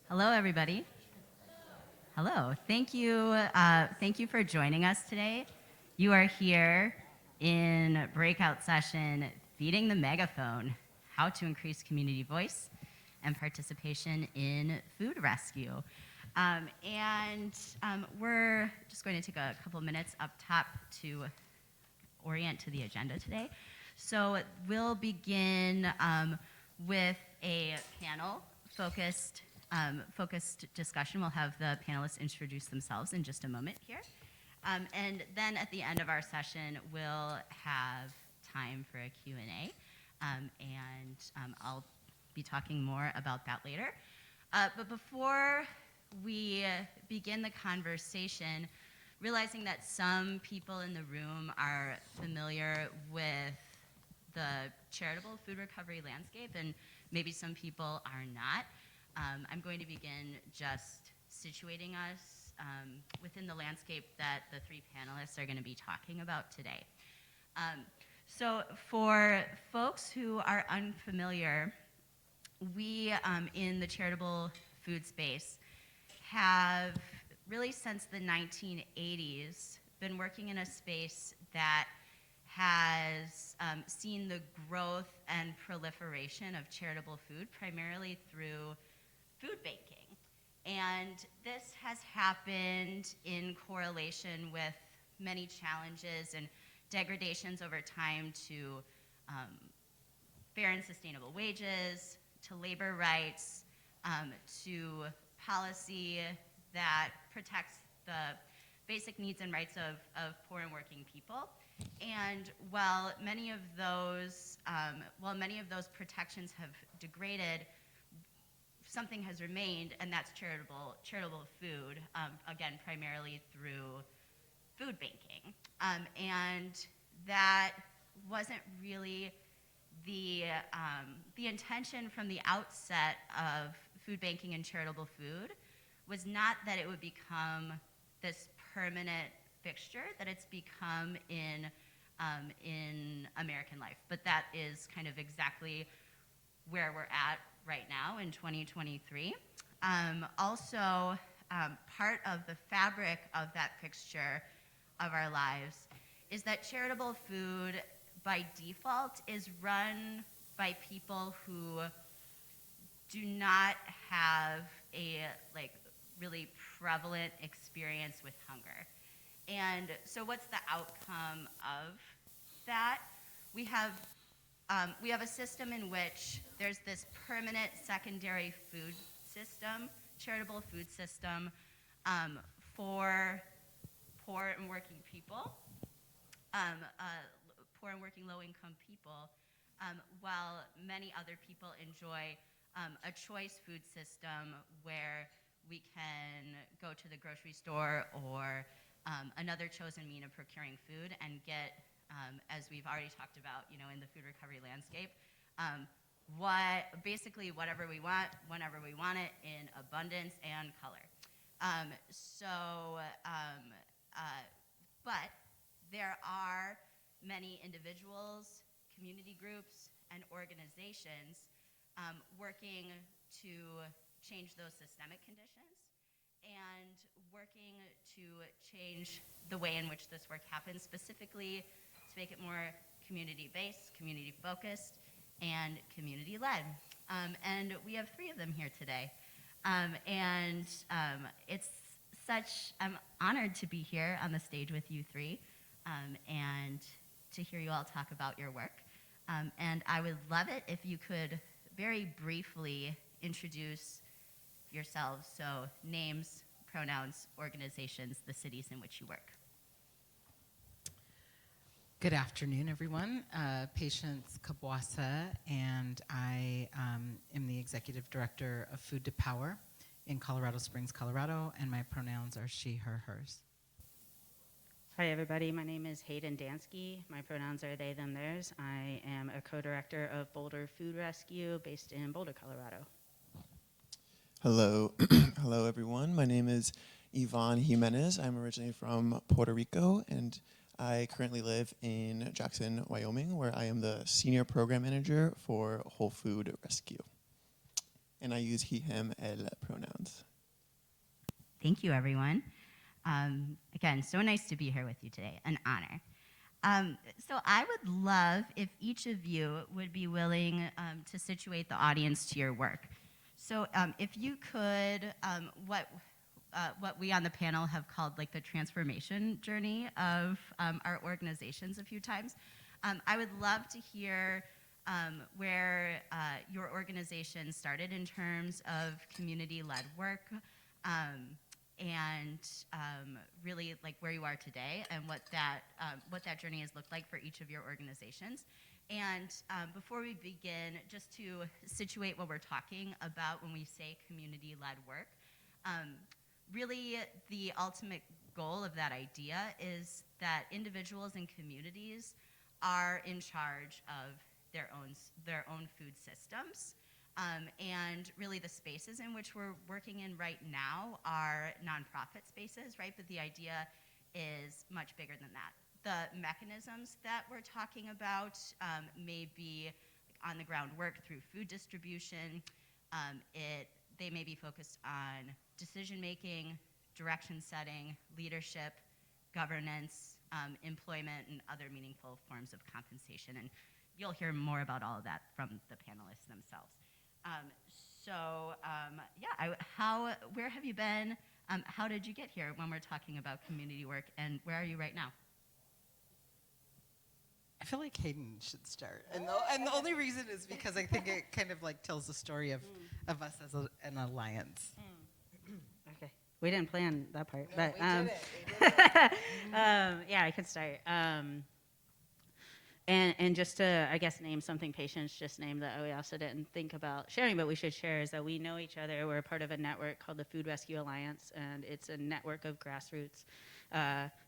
Hello, everybody. Hello. Thank you for joining us today. You are here in breakout session, Feeding the Megaphone, How to Increase Community Voice and Participation in Food Rescue. We're just going to take a couple minutes up top to orient to the agenda today. So we'll begin with a panel focused discussion. We'll have the panelists introduce themselves in just a moment here. And then at the end of our session, we'll have time for a Q&A. I'll be talking more about that later. But before we begin the conversation, realizing that some people in the room are familiar with the charitable food recovery landscape and maybe some people are not, I'm going to begin just situating us within the landscape that the three panelists are going to be talking about today. So for folks who are unfamiliar, we in the charitable food space have really since the 1980s been working in a space that has seen the growth and proliferation of charitable food primarily through food banking. And this has happened in correlation with many challenges and degradations over time to fair and sustainable wages, to labor rights, to policy that protects the basic needs and rights of poor and working people. And while many of those protections have degraded, something has remained, and that's charitable food, again, primarily through food banking. And that wasn't really the intention from the outset of food banking and charitable food was not that it would become this permanent fixture that it's become in American life. But that is kind of exactly where we're at right now in 2023. Also, part of the fabric of that fixture of our lives is that charitable food by default is run by people who do not have a really prevalent experience with hunger. And so what's the outcome of that? We have a system in which there's this permanent secondary food system, charitable food system for poor and working people, poor and working low-income people, while many other people enjoy a choice food system where we can go to the grocery store or another chosen mean of procuring food and get, as we've already talked about, in the food recovery landscape, basically whatever we want, whenever we want it, in abundance and color. But there are many individuals, community groups, and organizations working to change those systemic conditions and working to change the way in which this work happens, specifically to make it more community-based, community-focused, and community-led. And we have three of them here today. I'm honored to be here on the stage with you three and to hear you all talk about your work. And I would love it if you could very briefly introduce yourselves, so names, pronouns, organizations, the cities in which you work. Good afternoon, everyone. Patience Kabwasa, and I am the Executive Director of Food to Power in Colorado Springs, Colorado, and my pronouns are she, her, hers. Hi, everybody. My name is Hayden Dansky. My pronouns are they, them, theirs. I am a co-director of Boulder Food Rescue based in Boulder, Colorado. Hello. Hello, everyone. My name is Yvonne Jimenez. I'm originally from Puerto Rico, and I currently live in Jackson, Wyoming, where I am the Senior Program Manager for Whole Food Rescue. and I use he, him, él pronouns. Thank you, everyone. Again, so nice to be here with you today, an honor. So I would love if each of you would be willing to situate the audience to your work. So if you could, what we on the panel have called like the transformation journey of our organizations a few times, I would love to hear where your organization started in terms of community-led work, and really like where you are today and what that journey has looked like for each of your organizations. And before we begin, just to situate what we're talking about when we say community-led work, really the ultimate goal of that idea is that individuals and communities are in charge of their own food systems. And really the spaces in which we're working in right now are nonprofit spaces, right? But the idea is much bigger than that. The mechanisms that we're talking about may be on the ground work through food distribution. They may be focused on decision making, direction setting, leadership, governance, employment, and other meaningful forms of compensation. And you'll hear more about all of that from the panelists themselves. Where have you been? How did you get here when we're talking about community work, and where are you right now? I feel like Hayden should start, and the only reason is because I think it kind of like tells the story of us as an alliance. Okay. We didn't plan that part, No, but we did it. yeah, I can start. And just to, I guess, name something Patience just named that we also didn't think about sharing, but we should share, is that we know each other. We're a part of a network called the Food Rescue Alliance, and it's a network of grassroots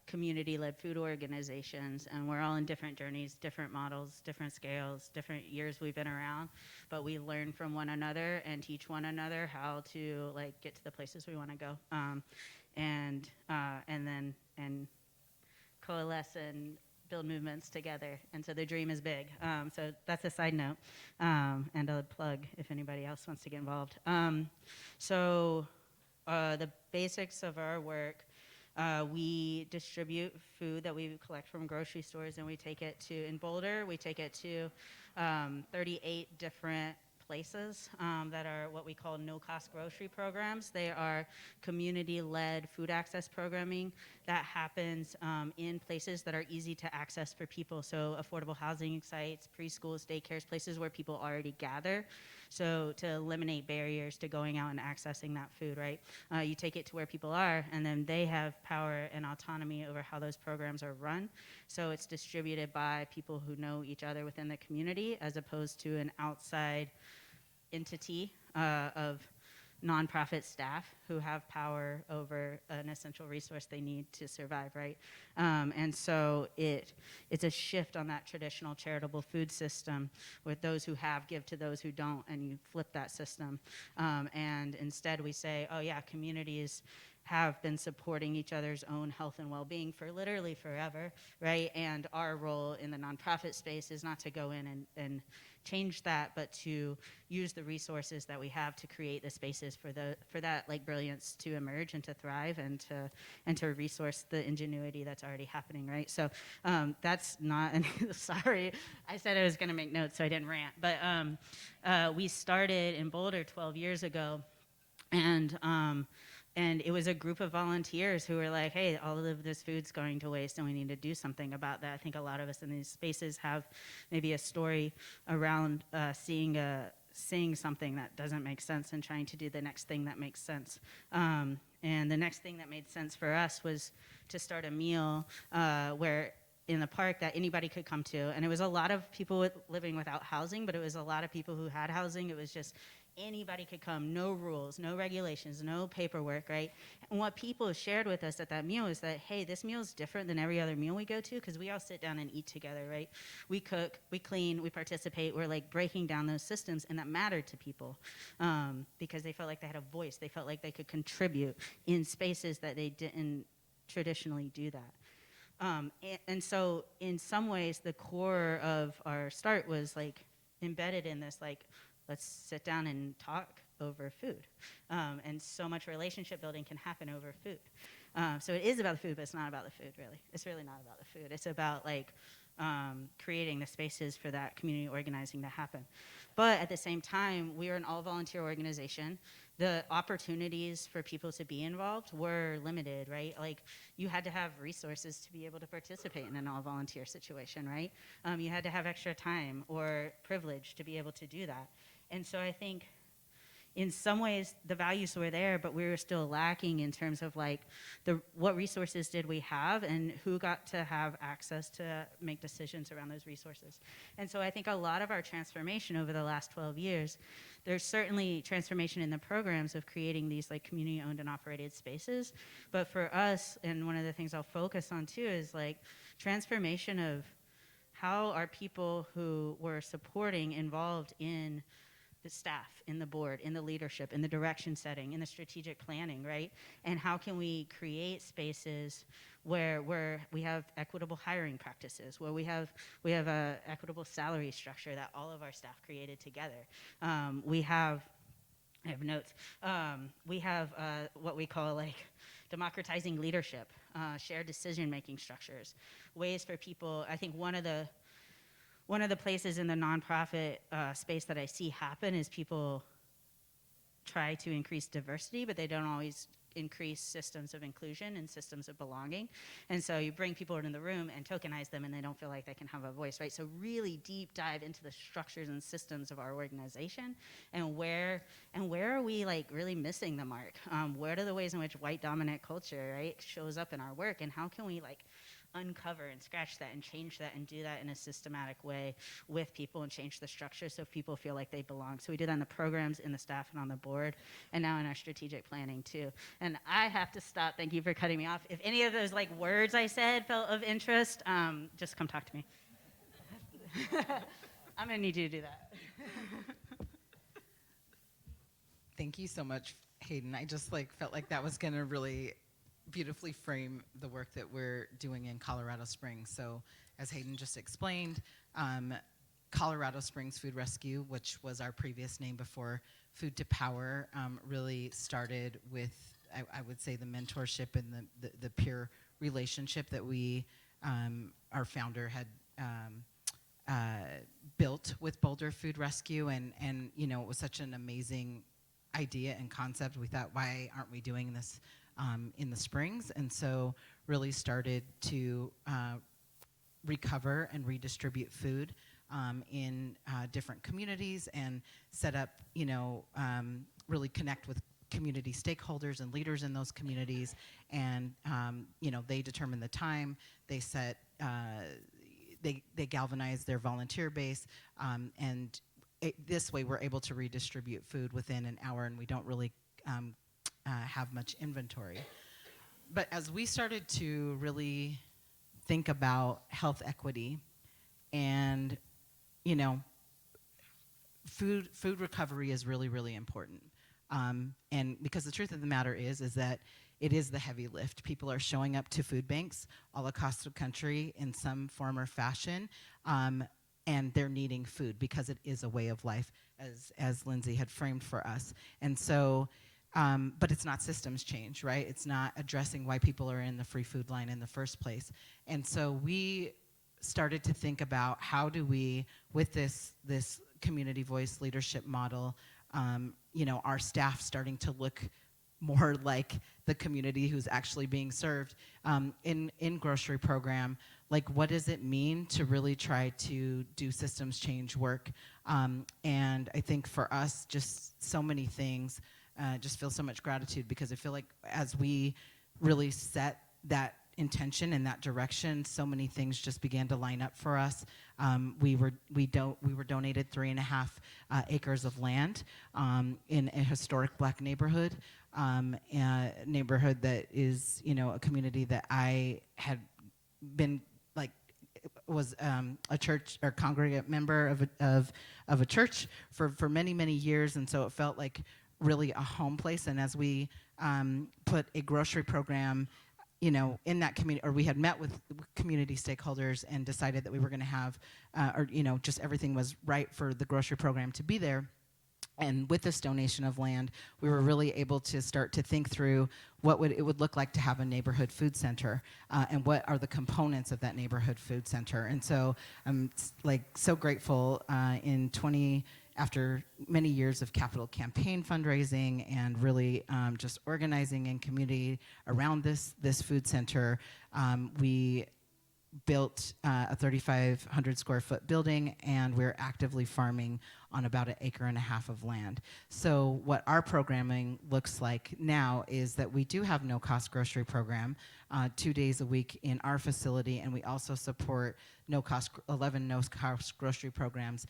community-led food organizations, and we're all in different journeys, different models, different scales, different years we've been around, but we learn from one another and teach one another how to like get to the places we want to go, and then coalesce and build movements together. And so the dream is big. So that's a side note, and a plug if anybody else wants to get involved. The basics of our work, we distribute food that we collect from grocery stores, and we take it to, in Boulder, we take it to 38 different places that are what we call no-cost grocery programs. They are community-led food access programming that happens in places that are easy to access for people. So affordable housing sites, preschools, daycares, places where people already gather. So to eliminate barriers to going out and accessing that food, right? You take it to where people are, and then they have power and autonomy over how those programs are run. So it's distributed by people who know each other within the community, as opposed to an outside entity of nonprofit staff who have power over an essential resource they need to survive, right? And so it's a shift on that traditional charitable food system, with those who have give to those who don't, and you flip that system. And instead we say, oh yeah, communities have been supporting each other's own health and well-being for literally forever, right? And our role in the nonprofit space is not to go in and change that, but to use the resources that we have to create the spaces for that like brilliance to emerge and to thrive, and to resource the ingenuity that's already happening, right? So that's not sorry, I said I was going to make notes, so I didn't rant. But we started in Boulder 12 years ago, and it was a group of volunteers who were like, hey, all of this food's going to waste and we need to do something about that. I think a lot of us in these spaces have maybe a story around seeing something that doesn't make sense and trying to do the next thing that makes sense. And the next thing that made sense for us was to start a meal where in the park that anybody could come to. And it was a lot of people living without housing, but it was a lot of people who had housing. It was just anybody could come, no rules, no regulations, no paperwork, right? And what people shared with us at that meal is that, hey, this meal is different than every other meal we go to, because we all sit down and eat together, right? We cook, we clean, we participate. We're like breaking down those systems, and that mattered to people because they felt like they had a voice. They felt like they could contribute in spaces that they didn't traditionally do that. And so in some ways, the core of our start was like embedded in this, like, let's sit down and talk over food. And so much relationship building can happen over food. So it is about the food, but it's not about the food, really. It's really not about the food. It's about like creating the spaces for that community organizing to happen. But at the same time, we are an all-volunteer organization. The opportunities for people to be involved were limited, right? Like, you had to have resources to be able to participate in an all-volunteer situation, right? You had to have extra time or privilege to be able to do that. And so I think in some ways the values were there, but we were still lacking in terms of like what resources did we have and who got to have access to make decisions around those resources. And so I think a lot of our transformation over the last 12 years, there's certainly transformation in the programs of creating these like community owned and operated spaces. But for us, and one of the things I'll focus on too is like transformation of how are people who were supporting involved in the staff, in the board, in the leadership, in the direction setting, in the strategic planning, right? And how can we create spaces where we have equitable hiring practices, where we have a equitable salary structure that all of our staff created together. I have notes. We have what we call like democratizing leadership, shared decision-making structures, ways for people. I think one of the places in the nonprofit space that I see happen is people try to increase diversity, but they don't always increase systems of inclusion and systems of belonging. And so you bring people into the room and tokenize them and they don't feel like they can have a voice, right? So really deep dive into the structures and systems of our organization and where are we like really missing the mark? What are the ways in which white dominant culture, right, shows up in our work, and how can we like uncover and scratch that and change that and do that in a systematic way with people and change the structure so people feel like they belong. So we do that in the programs, in the staff, and on the board, and now in our strategic planning too. And I have to stop. Thank you for cutting me off. If any of those like words I said felt of interest, just come talk to me. I'm gonna need you to do that. Thank you so much, Hayden. I just like felt like that was gonna really beautifully frame the work that we're doing in Colorado Springs. So as Hayden just explained, Colorado Springs Food Rescue, which was our previous name before Food to Power, really started with, I would say, the mentorship and the peer relationship that we, our founder had built with Boulder Food Rescue. And you know, it was such an amazing idea and concept. We thought, why aren't we doing this in the Springs? And so really started to recover and redistribute food in different communities and set up, you know, really connect with community stakeholders and leaders in those communities. And, you know, they determine the time, they set, they galvanize their volunteer base, and this way we're able to redistribute food within an hour, and we don't really have much inventory. But as we started to really think about health equity and, you know, food recovery is really, really important. And because the truth of the matter is that it is the heavy lift. People are showing up to food banks all across the country in some form or fashion, and they're needing food because it is a way of life, as Lindsay had framed for us. And so, but it's not systems change, right? It's not addressing why people are in the free food line in the first place. And so we started to think about how do we, with this community voice leadership model, you know, our staff starting to look more like the community who's actually being served in grocery program. Like, what does it mean to really try to do systems change work? And I think for us, just so many things, just feel so much gratitude, because I feel like as we really set that intention and that direction, so many things just began to line up for us. We were donated 3.5 acres of land in a historic Black neighborhood, a neighborhood that is, you know, a community that I had been like was a church or congregate member of a church for many years, and so it felt like really a home place. And as we put a grocery program, you know, in that community, or we had met with community stakeholders and decided that we were going to have, or, you know, just everything was right for the grocery program to be there. And with this donation of land, we were really able to start to think through what it would look like to have a neighborhood food center, and what are the components of that neighborhood food center. And so I'm so grateful after many years of capital campaign fundraising and really just organizing in community around this food center, we built a 3,500 square foot building, and we're actively farming on about 1.5 acres of land. So what our programming looks like now is that we do have no-cost grocery program 2 days a week in our facility, and we also support 11 no-cost grocery programs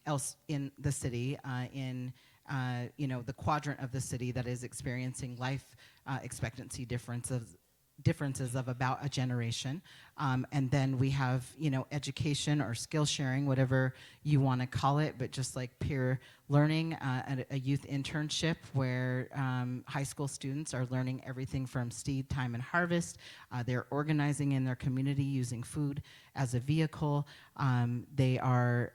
else in the city, in the quadrant of the city that is experiencing life expectancy differences of about a generation. And then we have, education or skill sharing, whatever you want to call it, but just like peer learning, a youth internship where high school students are learning everything from seed time and harvest. They're organizing in their community using food as a vehicle. They are,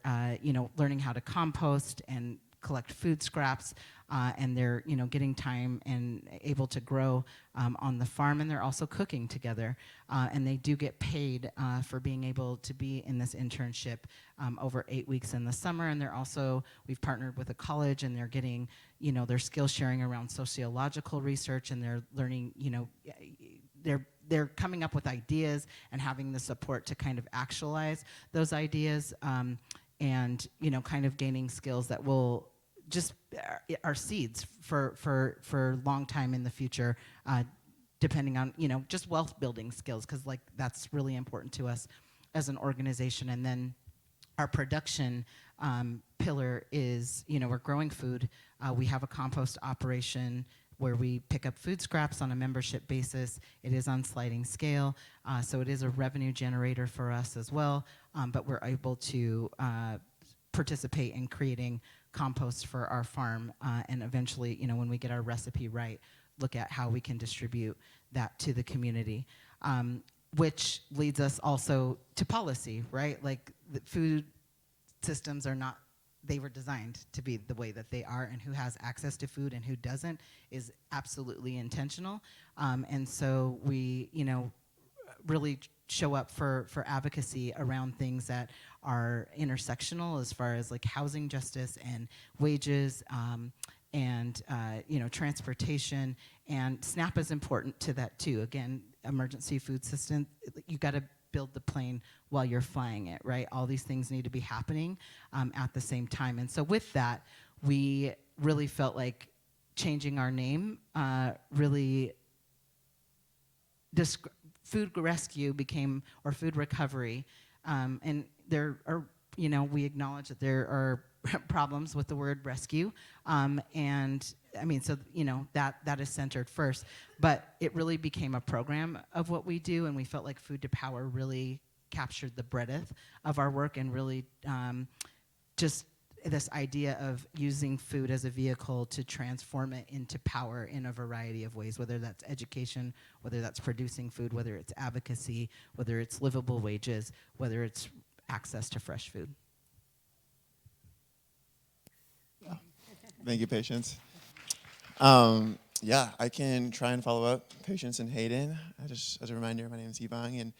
learning how to compost and collect food scraps, and they're getting time and able to grow on the farm, and they're also cooking together, and they do get paid for being able to be in this internship over 8 weeks in the summer. And we've partnered with a college, and they're getting their skill sharing around sociological research, and they're learning they're coming up with ideas and having the support to kind of actualize those ideas, and kind of gaining skills that will just are seeds for long time in the future, depending on just wealth building skills, because that's really important to us as an organization. And then our production pillar is we're growing food. We have a compost operation where we pick up food scraps on a membership basis. It is on sliding scale, so it is a revenue generator for us as well, but we're able to participate in creating compost for our farm, and eventually, when we get our recipe right, look at how we can distribute that to the community, which leads us also to policy, right? Like, the food systems they were designed to be the way that they are, and who has access to food and who doesn't is absolutely intentional. And so we, really show up for advocacy around things that are intersectional, as far as housing justice and wages, and transportation. And SNAP is important to that too. Again, emergency food system, you got to build the plane while you're flying it, right? All these things need to be happening at the same time. And so with that, we really felt like changing our name really food rescue became, or food recovery, and there are, we acknowledge that there are problems with the word rescue, and I mean, so that is centered first, but it really became a program of what we do, and we felt like Food to Power really captured the breadth of our work, and really just this idea of using food as a vehicle to transform it into power in a variety of ways, whether that's education, whether that's producing food, whether it's advocacy, whether it's livable wages, whether it's access to fresh food. Thank you, Patience. Yeah, I can try and follow up Patience and Hayden. As a reminder, my name is Yvonne, and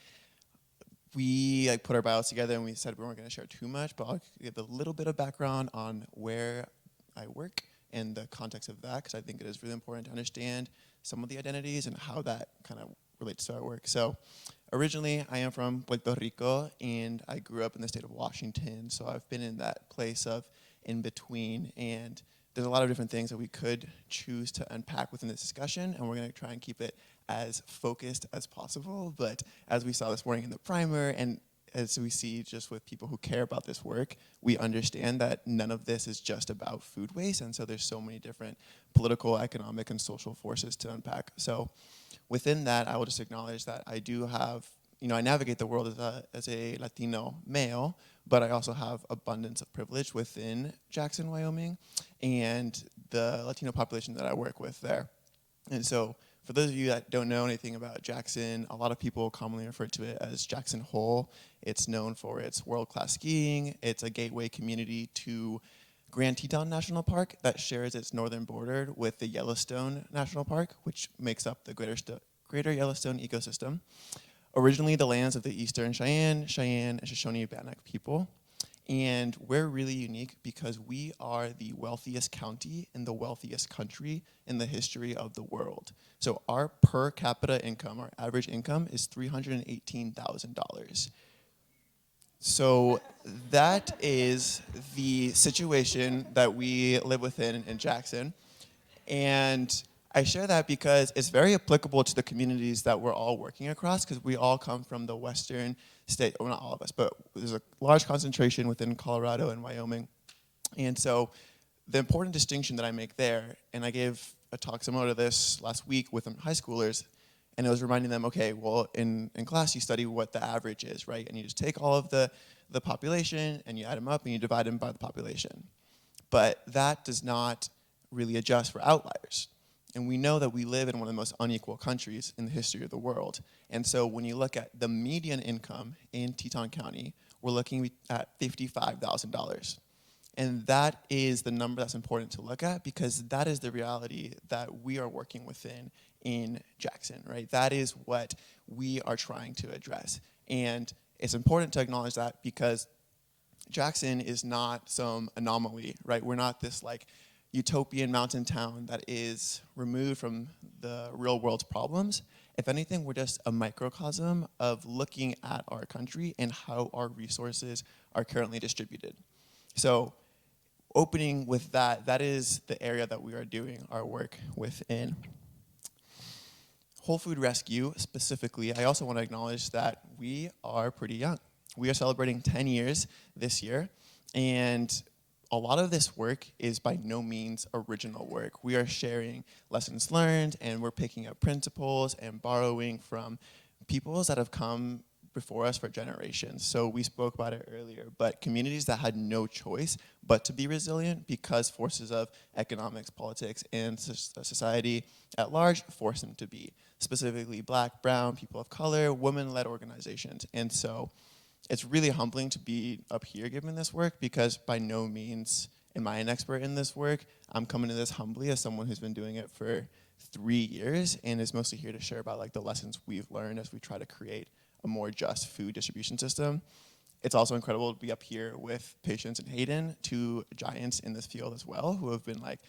we put our bios together, and we said we weren't going to share too much, but I'll give a little bit of background on where I work and the context of that, because I think it is really important to understand some of the identities and how that kind of relates to our work. So originally, I am from Puerto Rico, and I grew up in the state of Washington, so I've been in that place of in between, and there's a lot of different things that we could choose to unpack within this discussion, and we're going to try and keep it as focused as possible. But as we saw this morning in the primer, and as we see just with people who care about this work, we understand that none of this is just about food waste, and so there's so many different political, economic, and social forces to unpack. So within that, I will just acknowledge that I do have, I navigate the world as a Latino male, but I also have abundance of privilege within Jackson, Wyoming, and the Latino population that I work with there. And so for those of you that don't know anything about Jackson, a lot of people commonly refer to it as Jackson Hole. It's known for its world-class skiing. It's a gateway community to Grand Teton National Park that shares its northern border with the Yellowstone National Park, which makes up the Greater Yellowstone ecosystem. Originally the lands of the Eastern Cheyenne, and Shoshone-Bannock people. And we're really unique because we are the wealthiest county in the wealthiest country in the history of the world. So our per capita income, our average income, is $318,000. So that is the situation that we live within in Jackson. And I share that because it's very applicable to the communities that we're all working across, because we all come from the western state, well, not all of us, but there's a large concentration within Colorado and Wyoming. And so the important distinction that I make there, and I gave a talk similar to this last week with high schoolers, and it was reminding them, okay, well, in class you study what the average is, right? And you just take all of the population and you add them up and you divide them by the population. But that does not really adjust for outliers. And we know that we live in one of the most unequal countries in the history of the world. And so when you look at the median income in Teton County, we're looking at $55,000. And that is the number that's important to look at, because that is the reality that we are working within in Jackson, right? That is what we are trying to address. And it's important to acknowledge that, because Jackson is not some anomaly, right? We're not this like utopian mountain town that is removed from the real world's problems. If anything, we're just a microcosm of looking at our country and how our resources are currently distributed. So opening with that, that is the area that we are doing our work within. Whole Food Rescue specifically, I also want to acknowledge that we are pretty young. We are celebrating 10 years this year, and a lot of this work is by no means original work. We are sharing lessons learned, and we're picking up principles and borrowing from peoples that have come before us for generations. So we spoke about it earlier, but communities that had no choice but to be resilient because forces of economics, politics, and society at large forced them to be. Specifically Black, brown, people of color, women-led organizations. And so it's really humbling to be up here giving this work, because by no means am I an expert in this work. I'm coming to this humbly as someone who's been doing it for 3 years and is mostly here to share about like the lessons we've learned as we try to create a more just food distribution system. It's also incredible to be up here with Patience and Hayden, two giants in this field as well, who have been like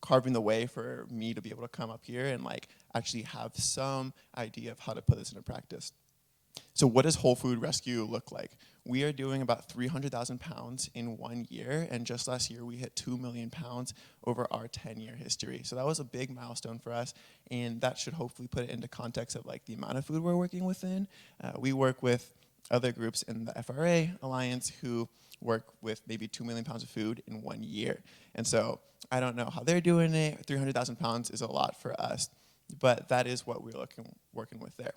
carving the way for me to be able to come up here and like actually have some idea of how to put this into practice. So what does Whole Food Rescue look like? We are doing about 300,000 pounds in 1 year, and just last year we hit 2 million pounds over our 10-year history. So that was a big milestone for us, and that should hopefully put it into context of like the amount of food we're working within. We work with other groups in the FRA Alliance who work with maybe 2 million pounds of food in 1 year. And so I don't know how they're doing it. 300,000 pounds is a lot for us, but that is what we're working with there.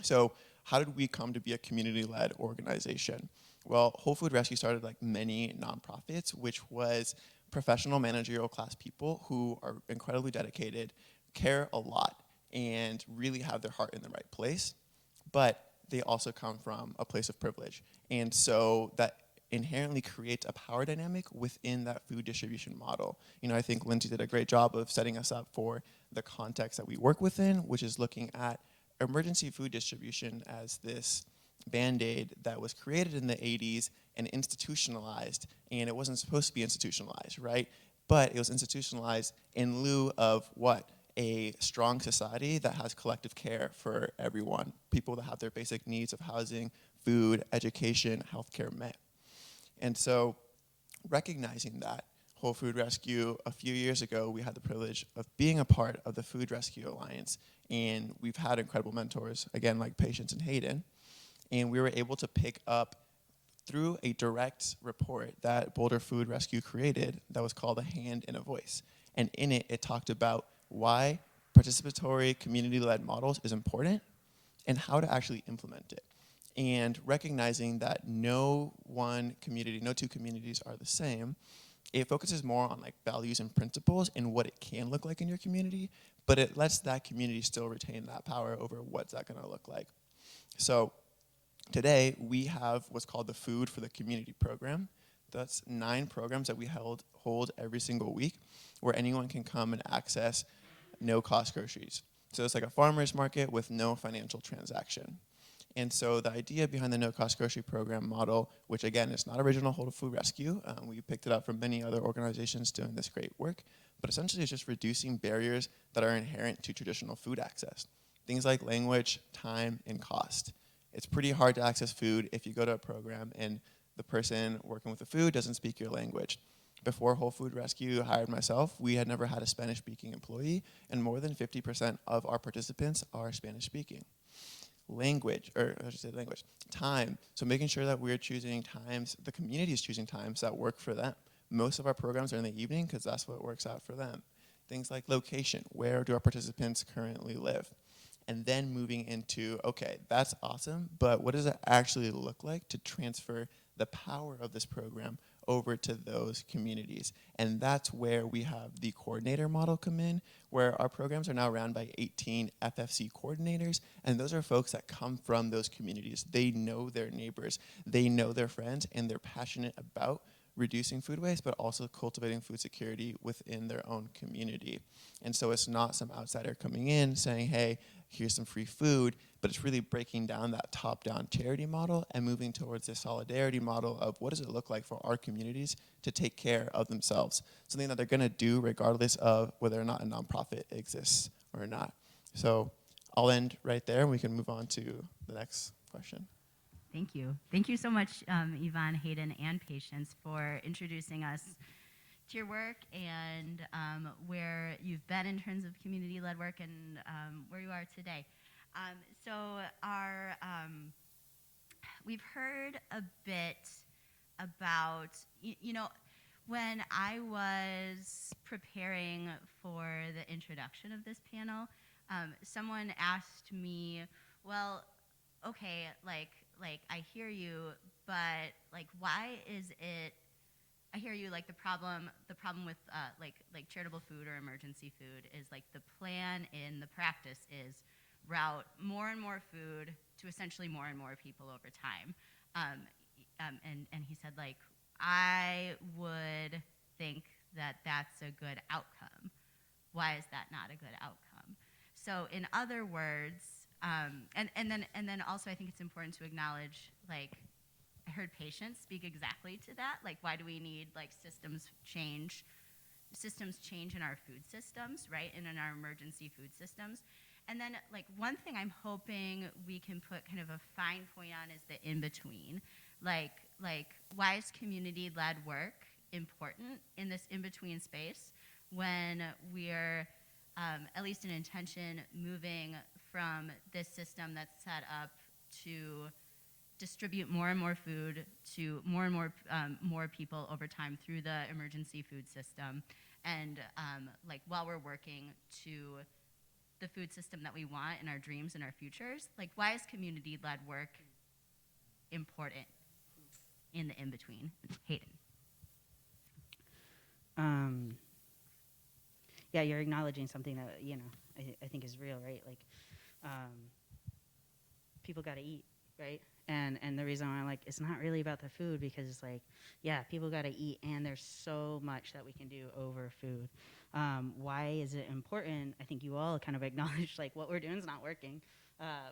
So how did we come to be a community-led organization? Well, Whole Food Rescue started like many nonprofits, which was professional managerial class people who are incredibly dedicated, care a lot, and really have their heart in the right place. But they also come from a place of privilege. And so that inherently creates a power dynamic within that food distribution model. You know, I think Lindsay did a great job of setting us up for the context that we work within, which is looking at emergency food distribution as this Band-Aid that was created in the 80s and institutionalized, and it wasn't supposed to be institutionalized, right? But it was institutionalized in lieu of what? A strong society that has collective care for everyone, people that have their basic needs of housing, food, education, healthcare met. And so recognizing that, Whole Food Rescue, a few years ago, we had the privilege of being a part of the Food Rescue Alliance, and we've had incredible mentors, again, like Patience and Hayden, and we were able to pick up through a direct report that Boulder Food Rescue created that was called A Hand and a Voice. And in it, it talked about why participatory community-led models is important and how to actually implement it. And recognizing that no one community, no two communities are the same, it focuses more on like values and principles and what it can look like in your community, but it lets that community still retain that power over what's that gonna look like. So today we have what's called the Food for the Community program. that's 9 programs that we hold every single week where anyone can come and access no-cost groceries. So it's like a farmer's market with no financial transaction. And so the idea behind the no-cost grocery program model, which again is not original Boulder Food Rescue, we picked it up from many other organizations doing this great work, but essentially it's just reducing barriers that are inherent to traditional food access. Things like language, time, and cost. It's pretty hard to access food if you go to a program and the person working with the food doesn't speak your language. Before Whole Food Rescue hired myself, we had never had a Spanish-speaking employee, and more than 50% of our participants are Spanish-speaking. Time. So making sure that we're choosing times, the community is choosing times that work for them. Most of our programs are in the evening because that's what works out for them. Things like location, where do our participants currently live? And then moving into, okay, that's awesome, but what does it actually look like to transfer the power of this program over to those communities? And that's where we have the coordinator model come in, where our programs are now run by 18 FFC coordinators, and those are folks that come from those communities. They know their neighbors, they know their friends, and they're passionate about reducing food waste, but also cultivating food security within their own community. And so it's not some outsider coming in saying, hey, here's some free food, but it's really breaking down that top-down charity model and moving towards this solidarity model of what does it look like for our communities to take care of themselves, something that they're gonna do regardless of whether or not a nonprofit exists or not. So I'll end right there and we can move on to the next question. Thank you. Thank you so much, Yvonne, Hayden, and Patience for introducing us to your work and where you've been in terms of community-led work and where you are today. We've heard a bit about, when I was preparing for the introduction of this panel, someone asked me, well, okay, like I hear you, but like why is it? I hear you. Like the problem with like charitable food or emergency food is like the plan in the practice is route more and more food to essentially more and more people over time. And he said like I would think that that's a good outcome. Why is that not a good outcome? So in other words. And then also I think it's important to acknowledge, like, I heard Patience speak exactly to that. Like, why do we need like systems change in our food systems, right, and in our emergency food systems. And then like one thing I'm hoping we can put kind of a fine point on is the in between. Like why is community-led work important in this in between space when we're at least in intention moving from this system that's set up to distribute more and more food to more and more people over time through the emergency food system, and like while we're working to the food system that we want in our dreams and our futures, like why is community-led work important in the in-between? Hayden. Yeah, you're acknowledging something that, I think is real, right? Like, people got to eat, right? And the reason why I'm like, it's not really about the food because it's like, yeah, people got to eat and there's so much that we can do over food. Why is it important? I think you all kind of acknowledge like what we're doing is not working.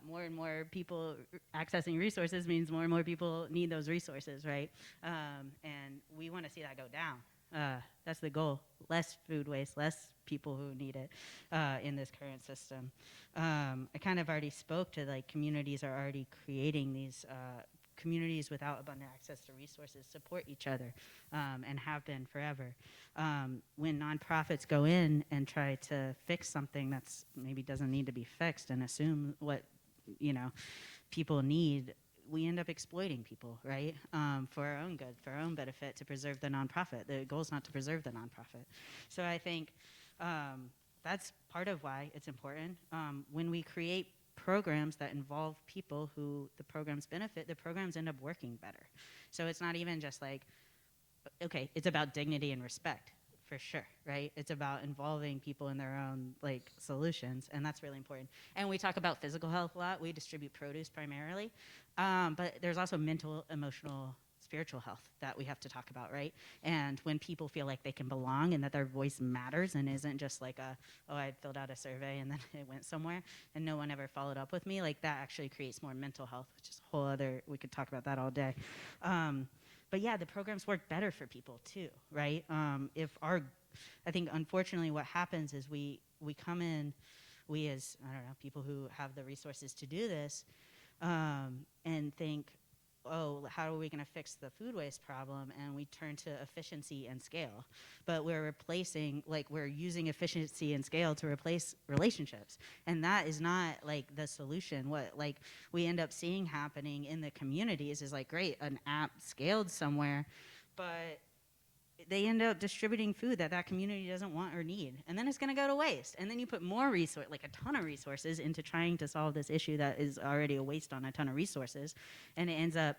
More and more people accessing resources means more and more people need those resources, right? And we want to see that go down. That's the goal. Less food waste, less people who need it in this current system. I kind of already spoke to like communities are already creating these communities without abundant access to resources support each other and have been forever. When nonprofits go in and try to fix something that's maybe doesn't need to be fixed and assume what people need, we end up exploiting people, right? For our own good, for our own benefit, to preserve the nonprofit. The goal is not to preserve the nonprofit. So I think that's part of why it's important. When we create programs that involve people who the programs benefit, the programs end up working better. So it's not even just like, okay, it's about dignity and respect, for sure, right? It's about involving people in their own like solutions, and that's really important. And we talk about physical health a lot. We distribute produce primarily, but there's also mental, emotional, spiritual health that we have to talk about, right? And when people feel like they can belong and that their voice matters and isn't just like I filled out a survey and then it went somewhere and no one ever followed up with me, like that actually creates more mental health, which is a whole other, we could talk about that all day. But yeah, the programs work better for people too, right? I think unfortunately what happens is we come in, we as, I don't know, people who have the resources to do this, and think, oh, how are we going to fix the food waste problem? And we turn to efficiency and scale. But we're using efficiency and scale to replace relationships. And that is not like the solution. What like we end up seeing happening in the communities is like, great, an app scaled somewhere, but they end up distributing food that community doesn't want or need. And then it's going to go to waste. And then you put more like a ton of resources into trying to solve this issue that is already a waste on a ton of resources. And it ends up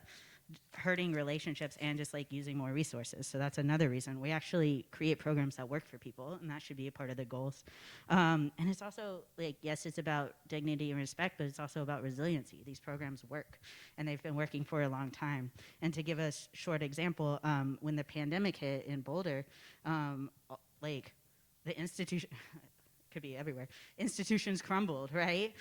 hurting relationships and just like using more resources. So that's another reason we actually create programs that work for people, and that should be a part of the goals. And it's also like, yes, it's about dignity and respect, but it's also about resiliency. These programs work, and they've been working for a long time. And to give a short example, when the pandemic hit in Boulder, like the institution, could be everywhere, institutions crumbled, right?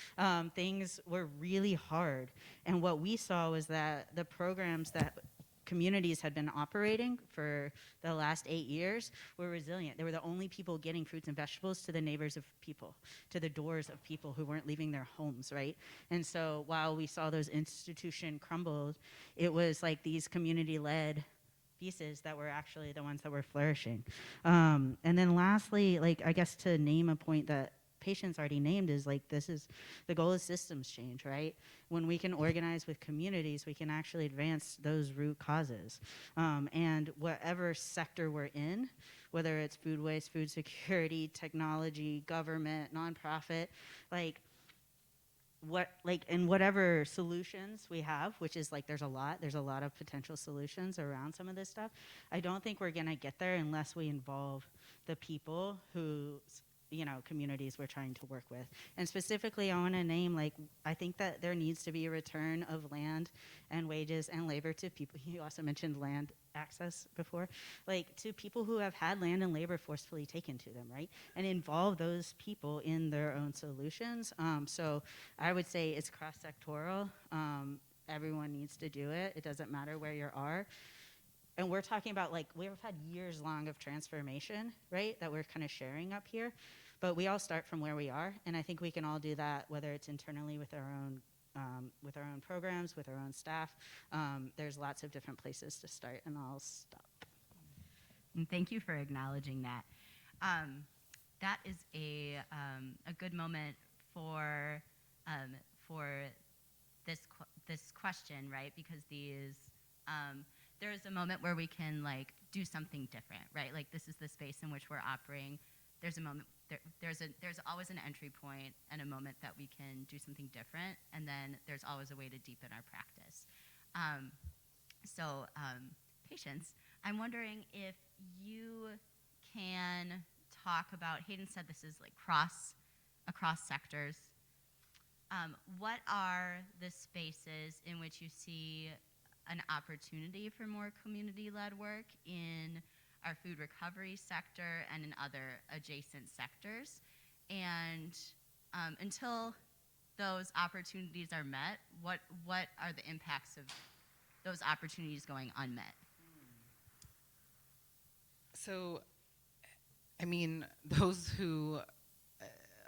Things were really hard. And what we saw was that the programs that communities had been operating for the last 8 years were resilient. They were the only people getting fruits and vegetables to the neighbors of people, to the doors of people who weren't leaving their homes, right? And so while we saw those institutions crumbled, it was like these community-led pieces that were actually the ones that were flourishing. And then lastly, like I guess to name a point that Patience already named is like the goal is systems change, right? When we can organize with communities, we can actually advance those root causes. And whatever sector we're in, whether it's food waste, food security, technology, government, nonprofit, and whatever solutions we have, which is like there's a lot of potential solutions around some of this stuff. I don't think we're gonna get there unless we involve the people whose communities we're trying to work with. And specifically, I want to name, like, I think that there needs to be a return of land and wages and labor to people. You also mentioned land access before, like to people who have had land and labor forcefully taken to them, right? And involve those people in their own solutions. So I would say it's cross-sectoral. Everyone needs to do it. It doesn't matter where you are. And we're talking about, like, we've had years long of transformation, right, that we're kind of sharing up here. But we all start from where we are, and I think we can all do that, whether it's internally with our own programs, with our own staff. There's lots of different places to start, and I'll stop. And thank you for acknowledging that. That is a good moment for this question, right? Because there is a moment where we can like do something different, right? Like this is the space in which we're operating. There's a moment. There's always an entry point and a moment that we can do something different, and then there's always a way to deepen our practice. Patience, I'm wondering if you can talk about, Hayden said this is like across sectors. What are the spaces in which you see an opportunity for more community-led work in our food recovery sector and in other adjacent sectors? And until those opportunities are met, what are the impacts of those opportunities going unmet? So, I mean, those who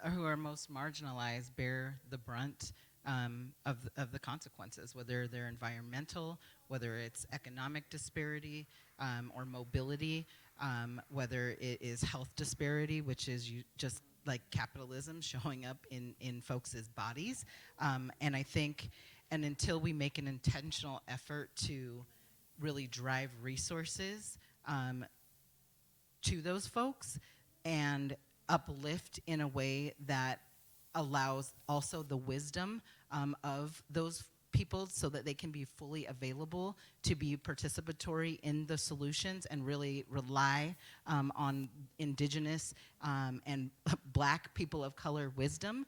are most marginalized bear the brunt of the consequences, whether they're environmental, whether it's economic disparity or mobility, whether it is health disparity, which is just like capitalism showing up in folks' bodies. And I think, and until we make an intentional effort to really drive resources to those folks and uplift in a way that allows also the wisdom of those people so that they can be fully available to be participatory in the solutions and really rely on indigenous and Black people of color wisdom,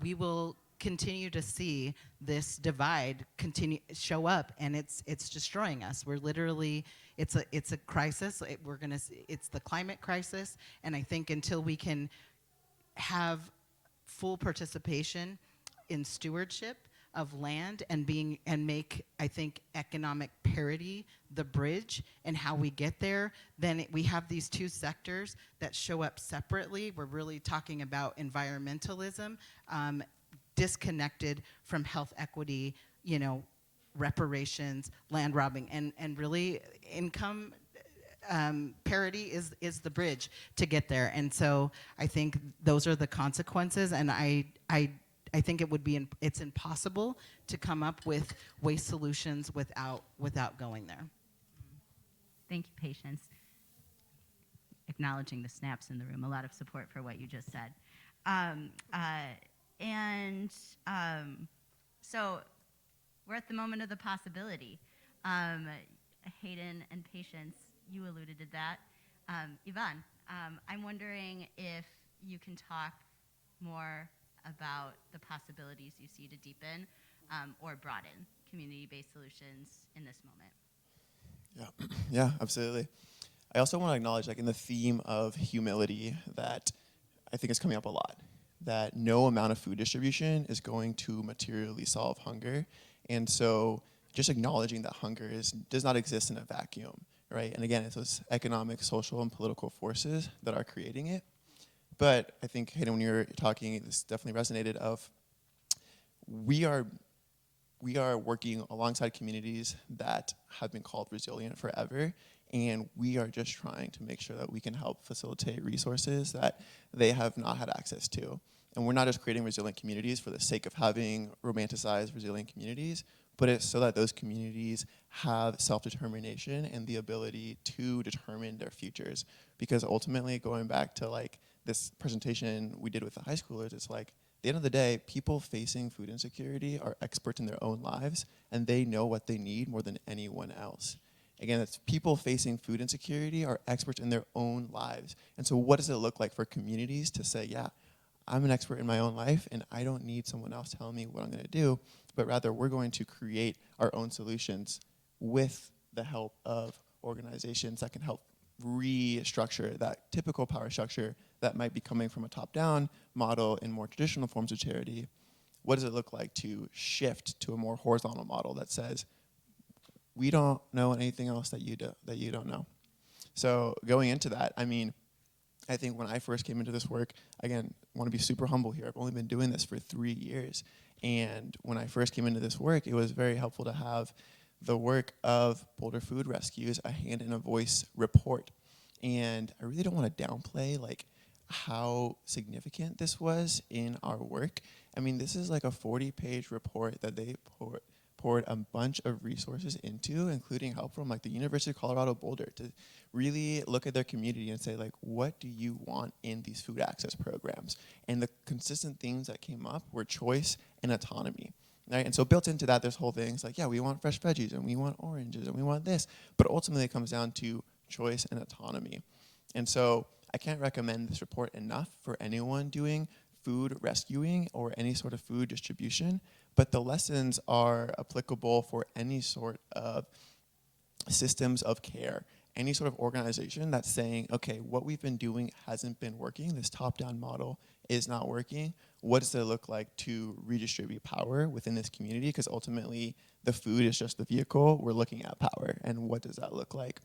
we will continue to see this divide continue show up, and it's destroying us. We're literally, it's a crisis. It's the climate crisis, and I think until we can have full participation in stewardship of land and make, I think, economic parity the bridge and how we get there, then we have these two sectors that show up separately. We're really talking about environmentalism, disconnected from health equity, reparations, land robbing, and really income parity is the bridge to get there. And so I think those are the consequences, and I think it's impossible to come up with waste solutions without going there. Thank you, Patience. Acknowledging the snaps in the room, a lot of support for what you just said. So we're at the moment of the possibility. Hayden and Patience, you alluded to that. Yvonne, I'm wondering if you can talk more about the possibilities you see to deepen or broaden community-based solutions in this moment. Yeah, absolutely. I also want to acknowledge, in the theme of humility, that I think is coming up a lot, that no amount of food distribution is going to materially solve hunger. And so just acknowledging that hunger does not exist in a vacuum, right? And again, it's those economic, social, and political forces that are creating it. But I think, Hayden, when you were talking, this definitely resonated of we are working alongside communities that have been called resilient forever, and we are just trying to make sure that we can help facilitate resources that they have not had access to. And we're not just creating resilient communities for the sake of having romanticized resilient communities, but it's so that those communities have self-determination and the ability to determine their futures. Because ultimately, going back to this presentation we did with the high schoolers, it's at the end of the day, people facing food insecurity are experts in their own lives, and they know what they need more than anyone else. Again, it's people facing food insecurity are experts in their own lives. And so what does it look like for communities to say, yeah, I'm an expert in my own life, and I don't need someone else telling me what I'm going to do, but rather we're going to create our own solutions with the help of organizations that can help restructure that typical power structure that might be coming from a top-down model in more traditional forms of charity. What does it look like to shift to a more horizontal model that says, we don't know anything else that you don't know? So going into that, I think when I first came into this work, again, I want to be super humble here. I've only been doing this for 3 years. And when I first came into this work, it was very helpful to have the work of Boulder Food Rescue's A Hand and a Voice report. And I really don't want to downplay how significant this was in our work. This is a 40-page report that they poured a bunch of resources into, including help from the University of Colorado Boulder, to really look at their community and say, what do you want in these food access programs? And the consistent themes that came up were choice and autonomy. Right? And so built into that, there's whole things we want fresh veggies, and we want oranges, and we want this. But ultimately, it comes down to choice and autonomy. And so I can't recommend this report enough for anyone doing food rescuing or any sort of food distribution, but the lessons are applicable for any sort of systems of care, any sort of organization that's saying, okay, what we've been doing hasn't been working, this top-down model is not working. What does it look like to redistribute power within this community? Because ultimately, the food is just the vehicle. We're looking at power, and what does that look like?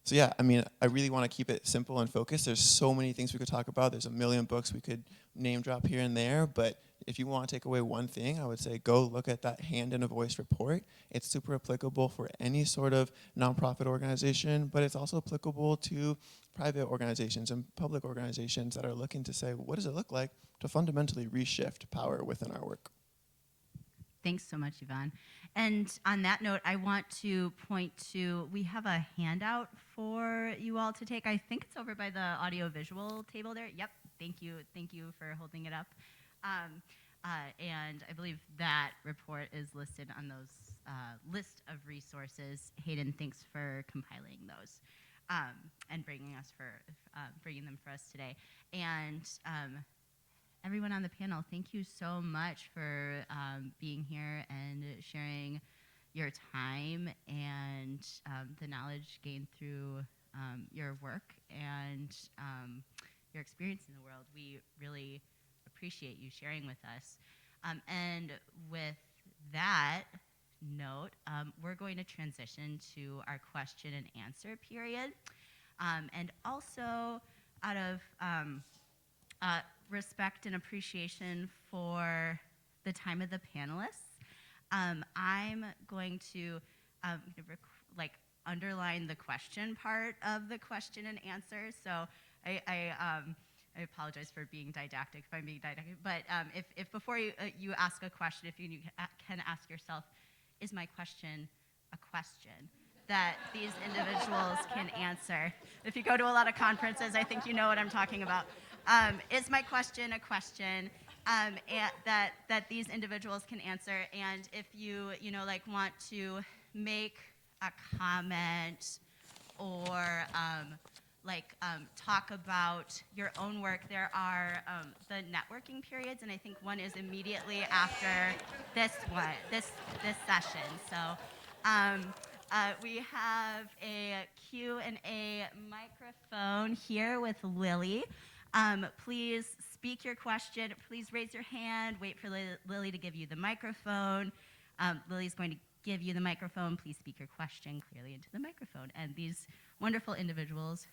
So yeah, I really want to keep it simple and focused. There's so many things we could talk about. There's a million books we could name drop here and there, but if you want to take away one thing, I would say go look at that Hand and a Voice report. It's super applicable for any sort of nonprofit organization, but it's also applicable to private organizations and public organizations that are looking to say, what does it look like to fundamentally reshift power within our work? Thanks so much, Yvonne. And on that note, I want to point to, we have a handout for you all to take. I think it's over by the audio-visual table there. Yep, thank you for holding it up. And I believe that report is listed on those list of resources. Hayden, thanks for compiling those and bringing them for us today. And everyone on the panel, thank you so much for being here and sharing your time and the knowledge gained through your work and your experience in the world. We really appreciate you sharing with us. And with that note, we're going to transition to our question and answer period. And also, out of respect and appreciation for the time of the panelists, I'm going to underline the question part of the question and answer. So I apologize for being didactic if I'm being didactic, but if before you ask a question, if you can ask yourself, is my question a question that these individuals can answer? If you go to a lot of conferences, I think you know what I'm talking about. Is my question a question and that these individuals can answer? And if you want to make a comment or talk about your own work, there are the networking periods, and I think one is immediately after this session. So we have a Q&A microphone here with Lily. Please speak your question. Please raise your hand. Wait for Lily to give you the microphone. Lily's going to give you the microphone. Please speak your question clearly into the microphone. And these wonderful individuals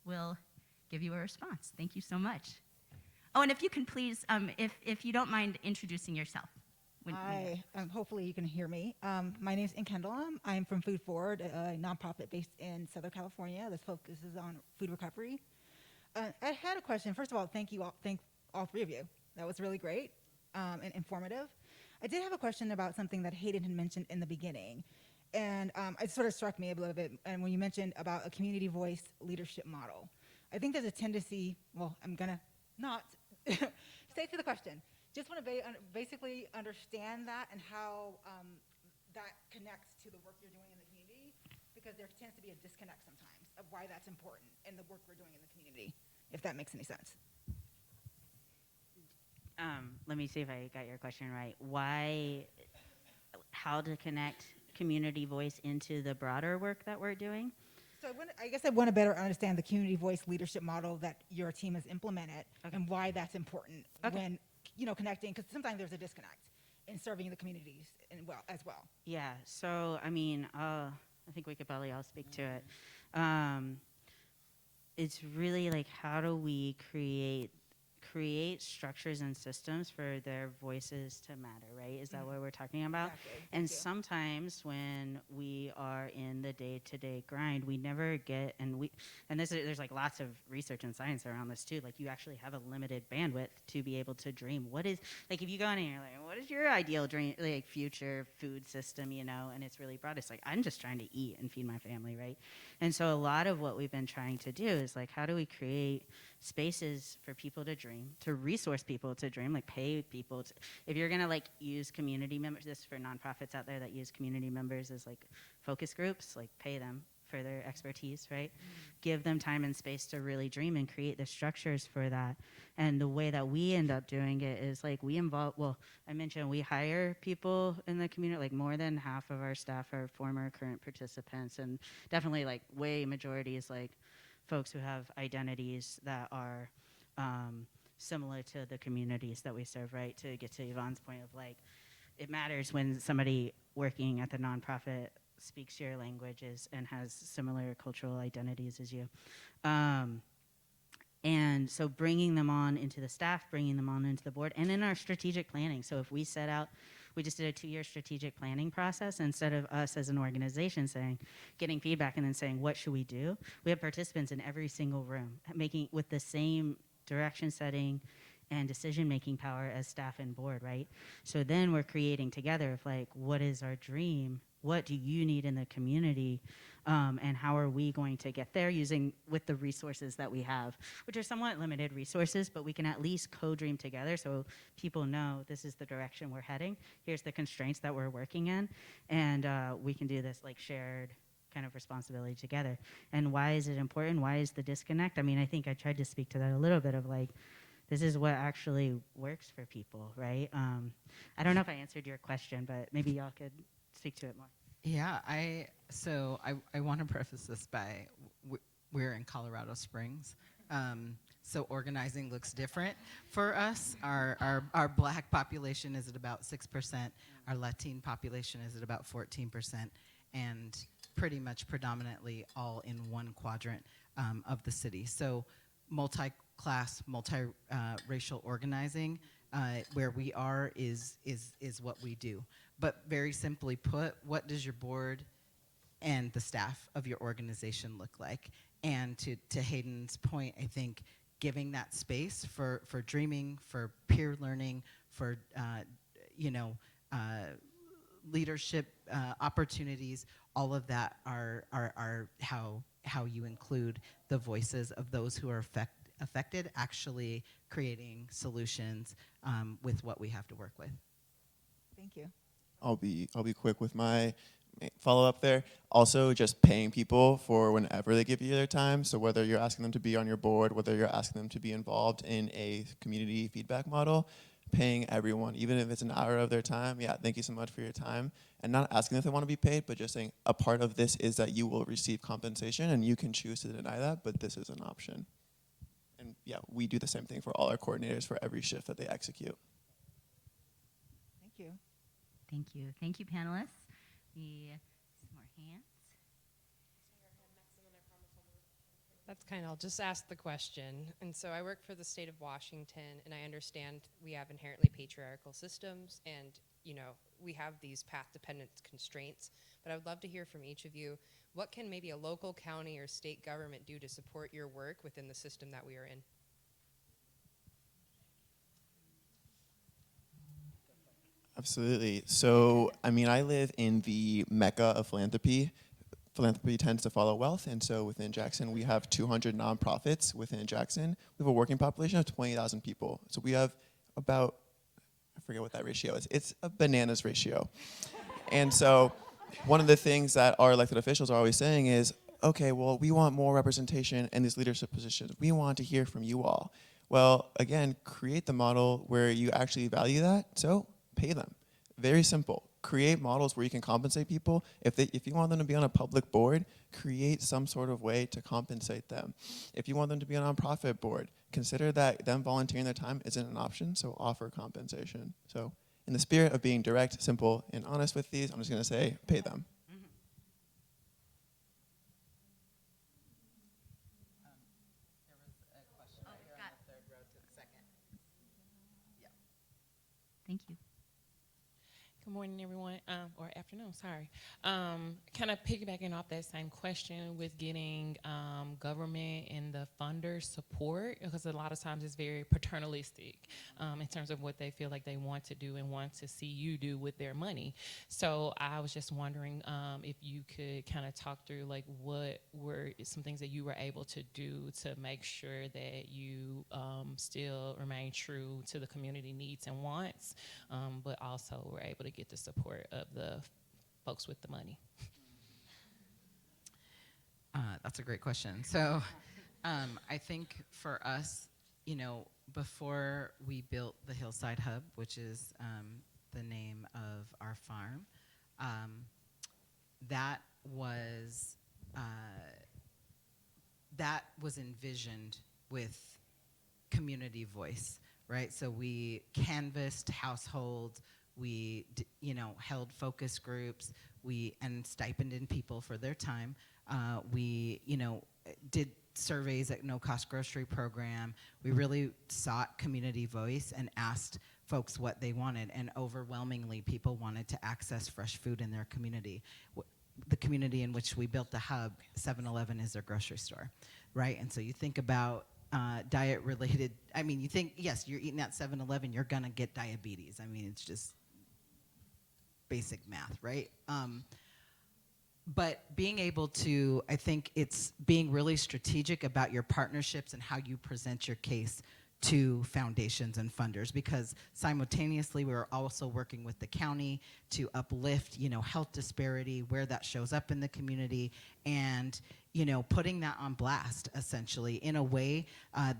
will give you a response. Thank you so much. Oh, and if you can please, if you don't mind introducing yourself. Hi, hopefully you can hear me. My name is Kendall. I'm from Food Forward, a nonprofit based in Southern California that focuses on food recovery. I had a question. First of all, thank all three of you. That was really great and informative. I did have a question about something that Hayden had mentioned in the beginning. And it sort of struck me a little bit. And when you mentioned about a community voice leadership model, I think there's a tendency, well, I'm going to not stay to the question. Just want to basically understand that and how that connects to the work you're doing in the community, because there tends to be a disconnect sometimes of why that's important in the work we're doing in the community, if that makes any sense. Let me see if I got your question right. How to connect community voice into the broader work that we're doing? So I guess I want to better understand the community voice leadership model that your team has implemented and why that's important when, connecting, because sometimes there's a disconnect in serving the communities as well. Yeah, so, I think we could probably all speak to it. It's really like, how do we create structures and systems for their voices to matter, right? Is that what we're talking about? Exactly. And sometimes when we are in the day-to-day grind, we never get, there's like lots of research and science around this too, like you actually have a limited bandwidth to be able to dream. What is, like if you go in and you're like, what is your ideal dream, like future food system, and it's really broad. It's like, I'm just trying to eat and feed my family, right? And so a lot of what we've been trying to do is like, how do we create spaces for people to dream, to resource people to dream, like pay people to, if you're gonna like use community members, this is for nonprofits out there that use community members as like focus groups, like pay them for their expertise, right? Give them time and space to really dream and create the structures for that. And the way that we end up doing it is like I mentioned we hire people in the community, like more than half of our staff are former current participants, and definitely like way majority is like folks who have identities that are similar to the communities that we serve, right? To get to Yvonne's point of like, it matters when somebody working at the nonprofit speaks your languages and has similar cultural identities as you. And so bringing them on into the staff, bringing them on into the board, and in our strategic planning. So if we set out, we just did a 2-year strategic planning process, instead of us as an organization getting feedback and then saying, what should we do? We have participants in every single room making with the same direction setting and decision-making power as staff and board, right? So then we're creating together of like, what is our dream? What do you need in the community? And how are we going to get there with the resources that we have, which are somewhat limited resources, but we can at least co-dream together so people know this is the direction we're heading. Here's the constraints that we're working in, and we can do this like shared kind of responsibility together. And why is it important? Why is the disconnect? I think I tried to speak to that a little bit of like, this is what actually works for people, right? I don't know if I answered your question, but maybe y'all could speak to it more. Yeah, I want to preface this by we're in Colorado Springs, so organizing looks different for us. Our Black population is at about 6%. Our Latin population is at about 14%, and pretty much predominantly all in one quadrant of the city. So multi-class, multi-racial organizing, where we are is what we do. But very simply put, what does your board and the staff of your organization look like? And to Hayden's point, I think giving that space for dreaming, for peer learning, for leadership opportunities, all of that are how you include the voices of those who are affected, actually creating solutions with what we have to work with. Thank you. I'll be quick with my follow up there. Also, just paying people for whenever they give you their time. So whether you're asking them to be on your board, whether you're asking them to be involved in a community feedback model, paying everyone, even if it's an hour of their time. Yeah, thank you so much for your time. And not asking if they want to be paid, but just saying a part of this is that you will receive compensation, and you can choose to deny that, but this is an option. And yeah, we do the same thing for all our coordinators for every shift that they execute. Thank you. Thank you. Thank you, panelists. Some more hands. That's kind of, I'll just ask the question. And so I work for the state of Washington, and I understand we have inherently patriarchal systems, and we have these path-dependent constraints. But I would love to hear from each of you, what can maybe a local, county, or state government do to support your work within the system that we are in? Absolutely. So, I live in the mecca of philanthropy. Philanthropy tends to follow wealth, and so within Jackson, we have 200 nonprofits within Jackson. We have a working population of 20,000 people. So we have about, I forget what that ratio is. It's a bananas ratio. And so one of the things that our elected officials are always saying is, okay, well, we want more representation in these leadership positions. We want to hear from you all. Well, again, create the model where you actually value that, so pay them. Very simple. Create models where you can compensate people. If you want them to be on a public board, create some sort of way to compensate them. If you want them to be on a nonprofit board, consider that them volunteering their time isn't an option, so offer compensation. So in the spirit of being direct, simple, and honest with these, I'm just going to say pay them. There was a question right here on the third row to the second. Yeah. Thank you. Good morning, everyone, or afternoon, sorry. Kind of piggybacking off that same question with getting government and the funders support, because a lot of times it's very paternalistic in terms of what they feel like they want to do and want to see you do with their money. So I was just wondering if you could kind of talk through like what were some things that you were able to do to make sure that you still remain true to the community needs and wants, but also were able to get the support of the folks with the money. That's a great question. So I think for us, before we built the Hillside Hub, which is the name of our farm, that was envisioned with community voice, right? So we canvassed households, we held focus groups, and stipended people for their time. We did surveys at No Cost Grocery Program. We really sought community voice and asked folks what they wanted, and overwhelmingly people wanted to access fresh food in their community. The community in which we built the hub, 7-Eleven is their grocery store, right? And so you think about diet-related, you think, yes, you're eating at 7-Eleven, you're gonna get diabetes. It's just basic math, right? But being able to, I think it's being really strategic about your partnerships and how you present your case to foundations and funders, because simultaneously we're also working with the county to uplift, health disparity, where that shows up in the community, and putting that on blast, essentially, in a way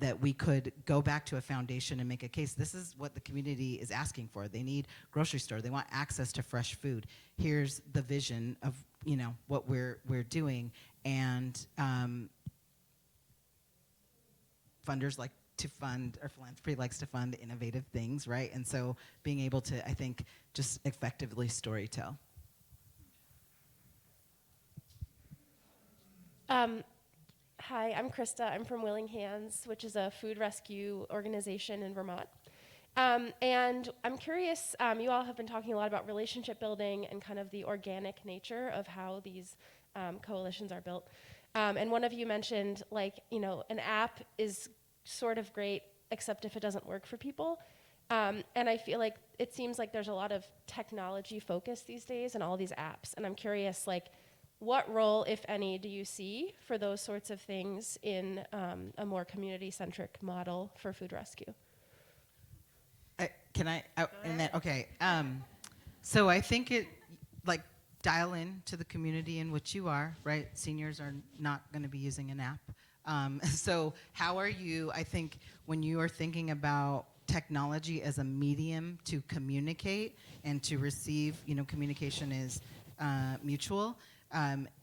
that we could go back to a foundation and make a case. This is what the community is asking for. They need grocery store. They want access to fresh food. Here's the vision of, what we're doing. And funders like to fund, or philanthropy likes to fund innovative things, right? And so being able to, I think, just effectively storytell. Hi, I'm Krista. I'm from Willing Hands, which is a food rescue organization in Vermont. And I'm curious, you all have been talking a lot about relationship building and kind of the organic nature of how these coalitions are built. And one of you mentioned, an app is sort of great, except if it doesn't work for people. And I feel like it seems like there's a lot of technology focus these days in all these apps. And I'm curious, what role, if any, do you see for those sorts of things in a more community-centric model for food rescue? So I think it, dial in to the community in which you are, right? Seniors are not going to be using an app. So how are you, I think, when you are thinking about technology as a medium to communicate and to receive, communication is mutual.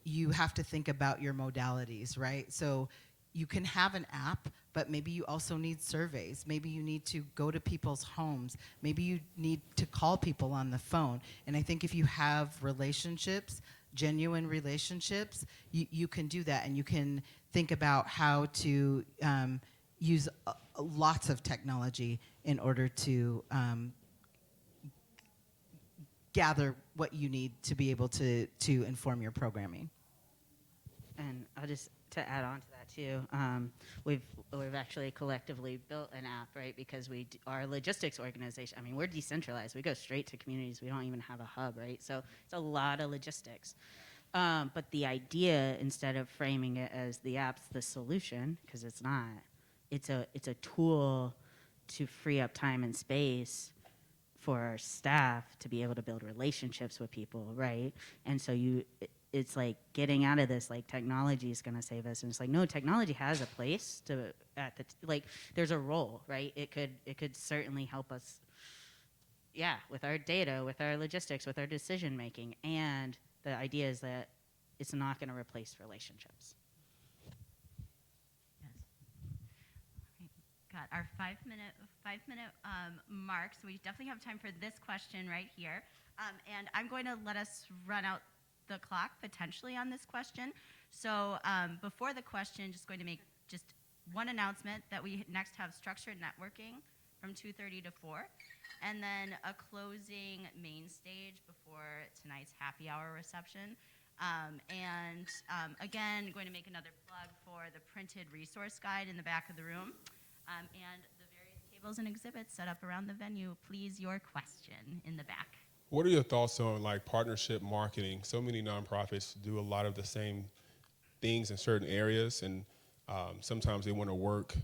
You have to think about your modalities, right? So you can have an app, but maybe you also need surveys. Maybe you need to go to people's homes. Maybe you need to call people on the phone. And I think if you have relationships, genuine relationships, you can do that. And you can think about how to use lots of technology in order to gather what you need to be able to inform your programming. And I'll just to add on to that too, we've actually collectively built an app, right? Because our logistics organization. I mean, we're decentralized. We go straight to communities. We don't even have a hub, right? So it's a lot of logistics. But the idea, instead of framing it as the app's the solution, because it's not, it's a tool to free up time and space for our staff to be able to build relationships with people, right? And so it's like getting out of this, technology is going to save us. And it's no, technology has a place there's a role, right? It could certainly help us, with our data, with our logistics, with our decision making. And the idea is that it's not going to replace relationships. Got our five minute mark, so we definitely have time for this question right here. And I'm going to let us run out the clock potentially on this question. So before the question, just going to make just one announcement that we next have structured networking from 2:30 to 4, and then a closing main stage before tonight's happy hour reception. Again, going to make another plug for the printed resource guide in the back of the room. And the various tables and exhibits set up around the venue. Please, your question in the back. What are your thoughts on partnership marketing? So many nonprofits do a lot of the same things in certain areas, and sometimes they want to work,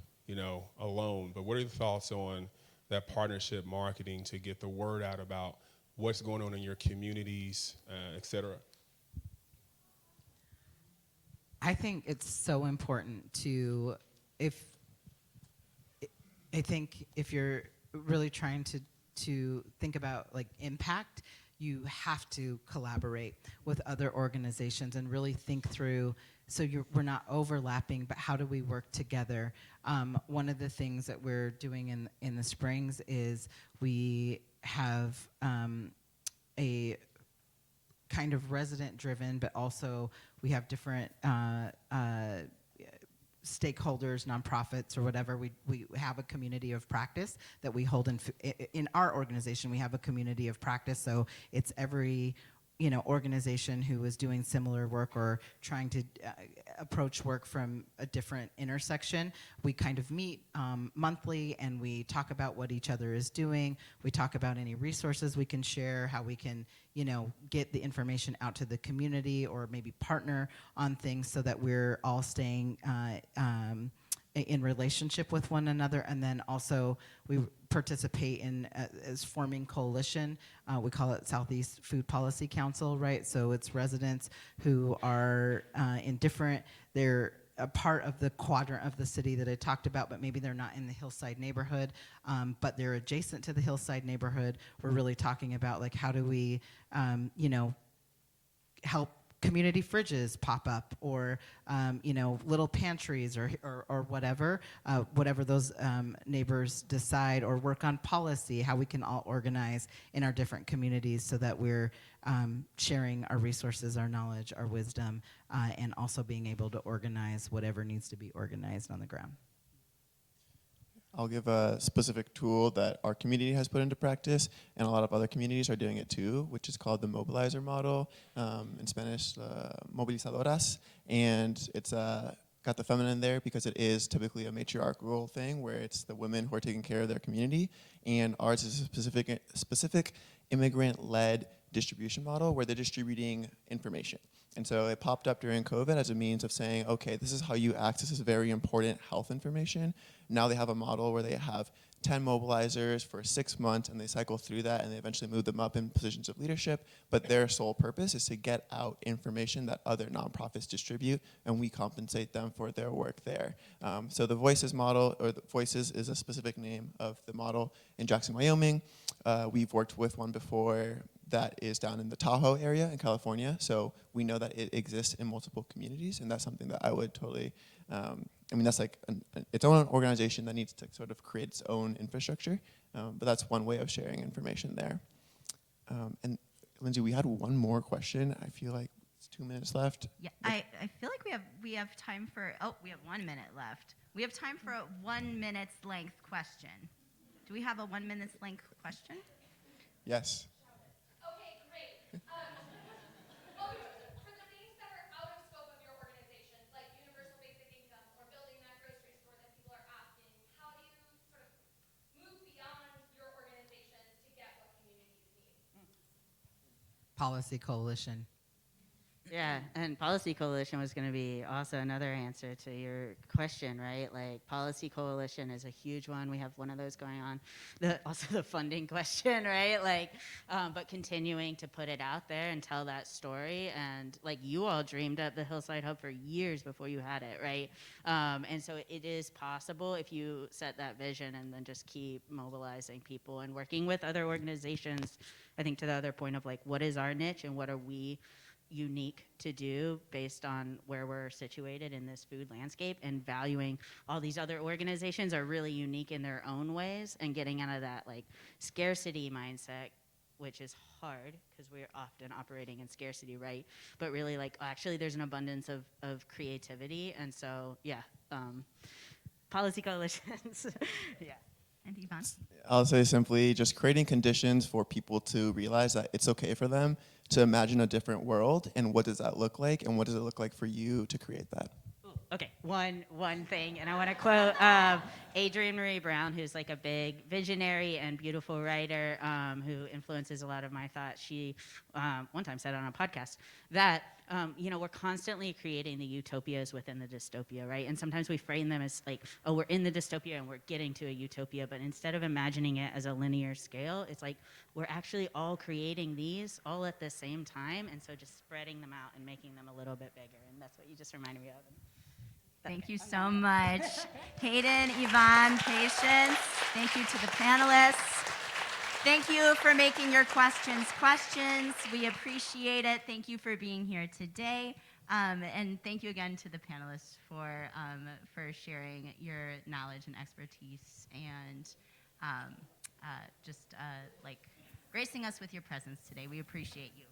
alone. But what are your thoughts on that partnership marketing to get the word out about what's going on in your communities, et cetera? I think it's so important to, I think if you're really trying to think about impact, you have to collaborate with other organizations and really think through, so we're not overlapping, but how do we work together? One of the things that we're doing in the Springs is we have a kind of resident-driven, but also we have different stakeholders, nonprofits, or whatever. We have a community of practice that we hold in our organization. We have a community of practice, so it's every organization who is doing similar work or trying to approach work from a different intersection. We kind of meet monthly, and we talk about what each other is doing. We talk about any resources we can share, how we can get the information out to the community, or maybe partner on things so that we're all staying in relationship with one another, and then also we participate in as forming coalition. We call it Southeast Food Policy Council, right? So it's residents who are in different, they're a part of the quadrant of the city that I talked about, but maybe they're not in the Hillside neighborhood, but they're adjacent to the Hillside neighborhood. We're really talking about like how do we, help community fridges pop up, or little pantries, or whatever those neighbors decide, or work on policy, how we can all organize in our different communities so that we're sharing our resources, our knowledge, our wisdom, and also being able to organize whatever needs to be organized on the ground. I'll give a specific tool that our community has put into practice, and a lot of other communities are doing it too, which is called the mobilizer model, in Spanish, movilizadoras, and it's got the feminine there because it is typically a matriarchal thing where it's the women who are taking care of their community, and ours is a specific immigrant-led distribution model where they're distributing information. And so it popped up during COVID as a means of saying, okay, this is how you access this very important health information. Now they have a model where they have 10 mobilizers for 6 months, and they cycle through that, and they eventually move them up in positions of leadership. But their sole purpose is to get out information that other nonprofits distribute, and we compensate them for their work there. So the Voices model, or the Voices is a specific name of the model in Jackson, Wyoming. We've worked with one before that is down in the Tahoe area in California. So we know that it exists in multiple communities, and that's something that I would totally, that's like its own organization that needs to sort of create its own infrastructure, but that's one way of sharing information there. And Lindsay, we had one more question. I feel like it's 2 minutes left. Yeah, I feel like we have time for, we have 1 minute left. We have time for a 1 minute's length question. Do we have a 1 minute's length question? Yes. Okay, great. For the things that are out of scope of your organization, like universal basic income or building that grocery store that people are asking, how do you sort of move beyond your organizations to get what communities need? Policy coalition. Yeah, and Policy Coalition was going to be also another answer to your question, right? Like, Policy Coalition is a huge one. We have one of those going on. Also the funding question, right? Like, but continuing to put it out there and tell that story. And like, you all dreamed up the Hillside Hub for years before you had it, right? And so it is possible if you set that vision and then just keep mobilizing people and working with other organizations. I think to the other point of like, what is our niche and what are we unique to do based on where we're situated in this food landscape, and valuing all these other organizations are really unique in their own ways, and getting out of that like scarcity mindset, which is hard because we're often operating in scarcity, right? But really like, actually there's an abundance of creativity. And so, yeah, policy coalitions, yeah. And Yvonne? I'll say simply just creating conditions for people to realize that it's okay for them to imagine a different world, and what does that look like, and what does it look like for you to create that? Okay, one thing, and I want to quote Adrienne Marie Brown, who's like a big visionary and beautiful writer who influences a lot of my thoughts. She one time said on a podcast that we're constantly creating the utopias within the dystopia, right? And sometimes we frame them as like, oh, we're in the dystopia and we're getting to a utopia, but instead of imagining it as a linear scale, it's like we're actually all creating these all at the same time, and so just spreading them out and making them a little bit bigger, and that's what you just reminded me of. Thank you so much. Hayden, Yvonne, Patience. Thank you to the panelists. Thank you for making your questions questions. We appreciate it. Thank you for being here today. And thank you again to the panelists for sharing your knowledge and expertise, and gracing us with your presence today. We appreciate you.